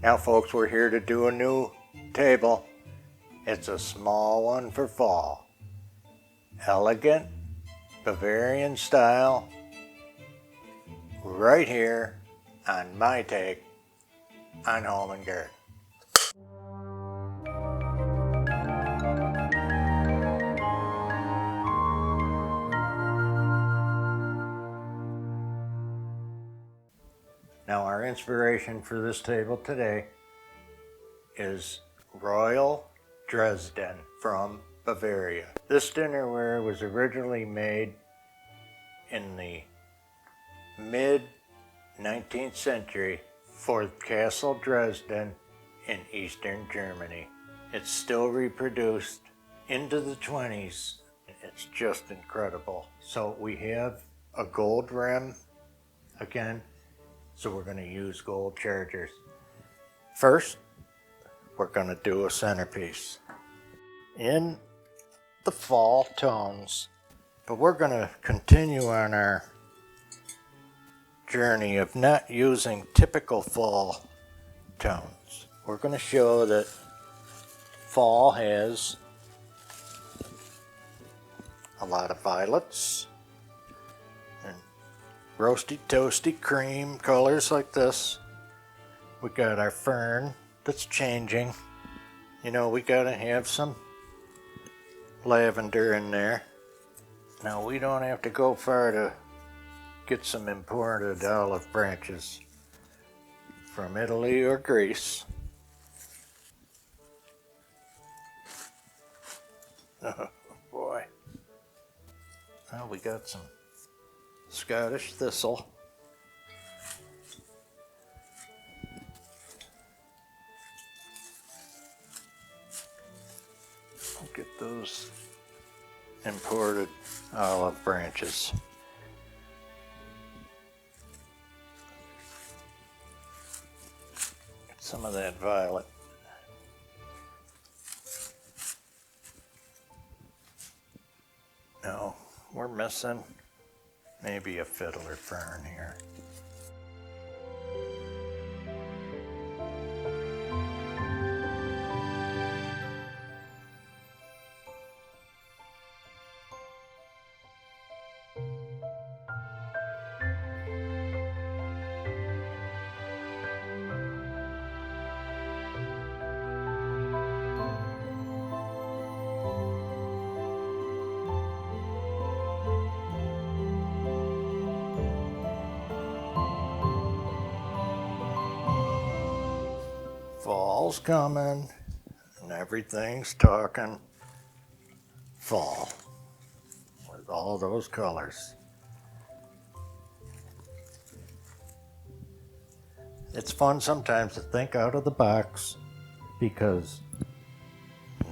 Now folks, we're here to do a new table. It's a small one for fall. Elegant, Bavarian style, right here on my take on Home and Garden. Now our inspiration for this table today is Royal Dresden from Bavaria. This dinnerware was originally made in the mid-19th century for Castle Dresden in Eastern Germany. It's still reproduced into the 20s. It's just incredible. So we have a gold rim again. So we're going to use gold chargers. First, we're going to do a centerpiece in the fall tones. But we're going to continue on our journey of not using typical fall tones. We're going to show that fall has a lot of violets, roasty, toasty cream colors like this. We got our fern that's changing. You know, we gotta have some lavender in there. Now we don't have to go far to get some imported olive branches from Italy or Greece. Oh boy. Well, we got some Scottish thistle. I'll get those imported olive branches. Get some of that violet. No, we're missing maybe a fiddler fern here. Fall's coming, and everything's talking fall with all those colors. It's fun sometimes to think out of the box because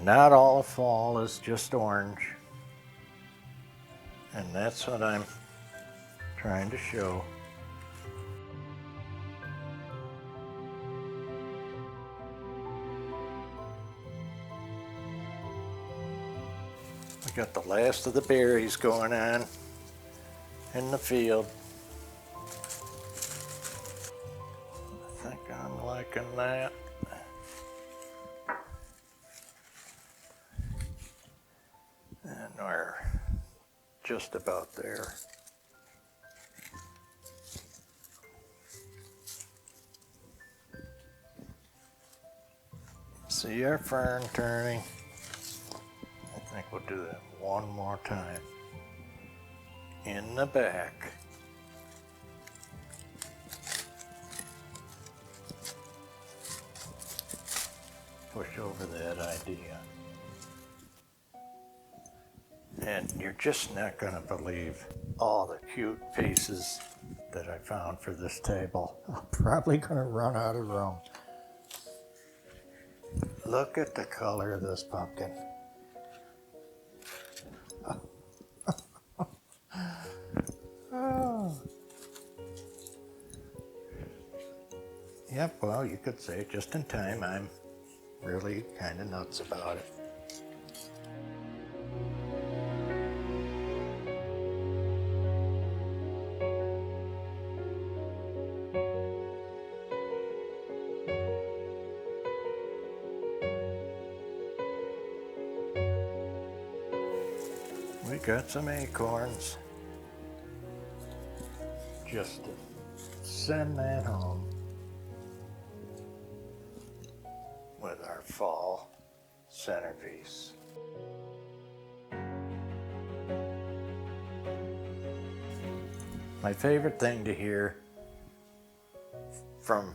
not all of fall is just orange, and that's what I'm trying to show. We got the last of the berries going on in the field. I think I'm liking that. And we're just about there. See our fern turning? I think we'll do that one more time. In the back. Push over that idea. And you're just not going to believe all the cute pieces that I found for this table. I'm probably going to run out of room. Look at the color of this pumpkin. Oh. Yep, well, you could say just in time. I'm really kind of nuts about it. We got some acorns. Just to send that home with our fall centerpiece. My favorite thing to hear from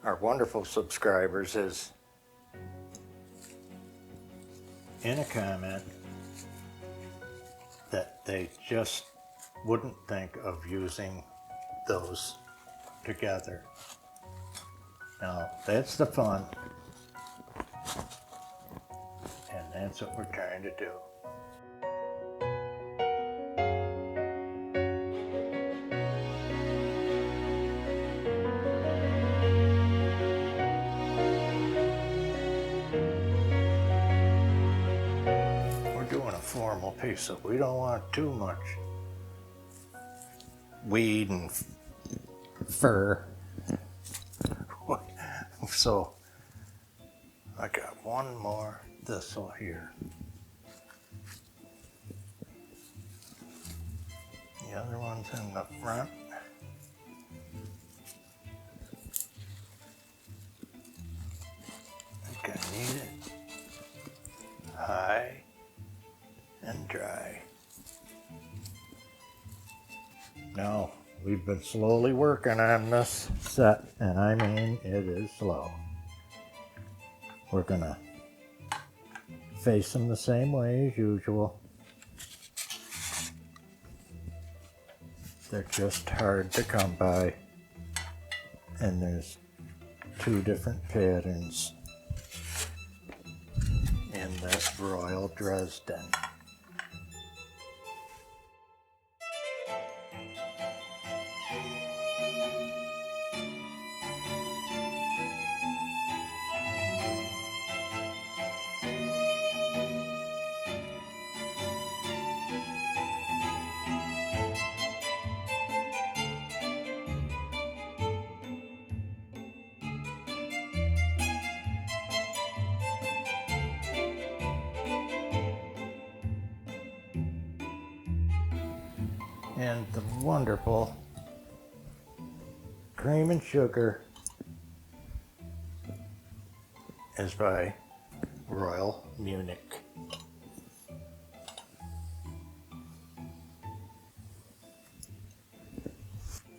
our wonderful subscribers is in a comment that they just wouldn't think of using those together. Now, that's the fun, and that's what we're trying to do. We're doing a formal piece, so we don't want too much weed and fur. So I got one more thistle here. The other one's in the front. I think I need it high and dry. Now, we've been slowly working on this set, and I mean it is slow. We're gonna face them the same way as usual. They're just hard to come by, and there's two different patterns in this Royal Dresden. And the wonderful Cream and Sugar is by Royal Munich.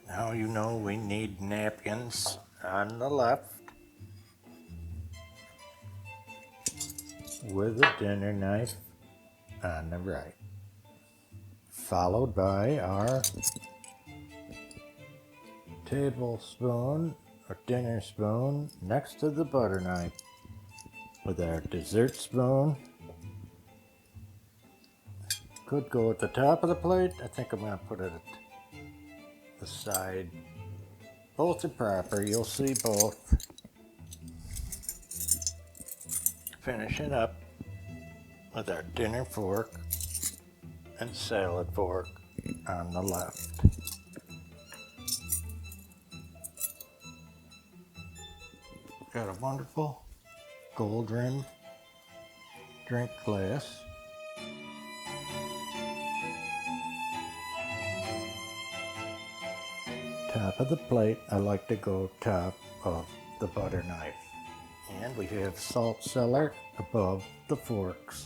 Now you know we need napkins on the left with a dinner knife on the right, followed by our tablespoon or dinner spoon next to the butter knife, with our dessert spoon. Could go at the top of the plate. I think I'm going to put it at the side. Both are proper, you'll see both. Finish it up with our dinner fork and salad fork on the left. Got a wonderful gold rim drink glass. Top of the plate, I like to go top of the butter knife. And we have salt cellar above the forks.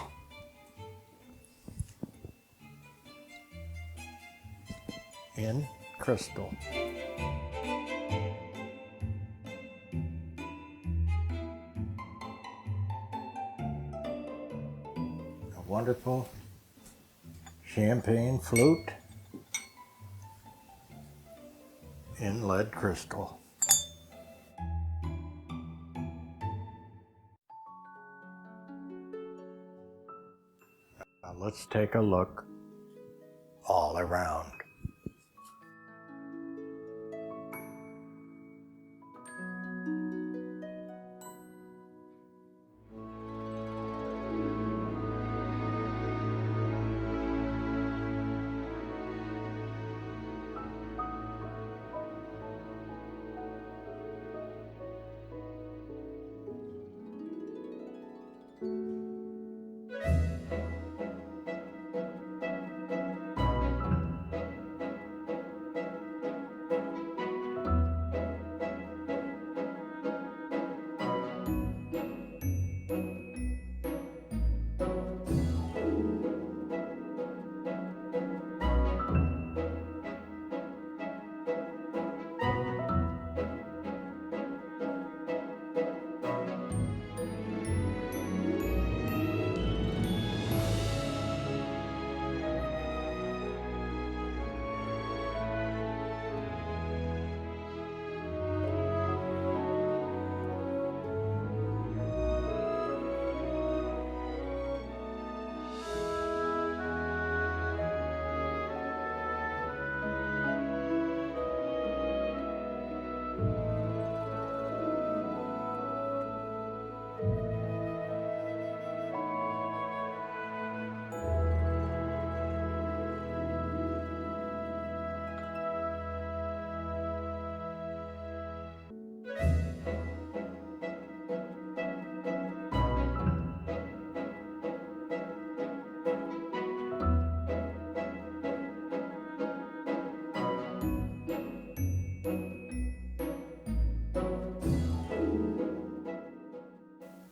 In crystal. A wonderful champagne flute in lead crystal. Now let's take a look all around.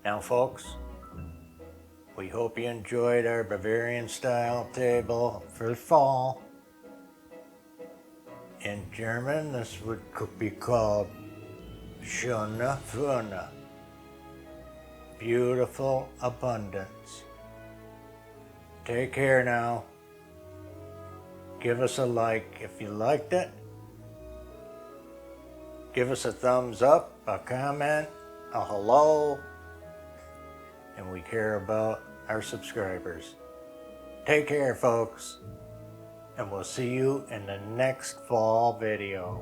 Now folks, we hope you enjoyed our Bavarian style table for fall. In German, this would be called schöne Fülle, beautiful abundance. Take care now. Give us a like if you liked it. Give us a thumbs up, a comment, a hello, and we care about our subscribers. Take care, folks, and we'll see you in the next fall video.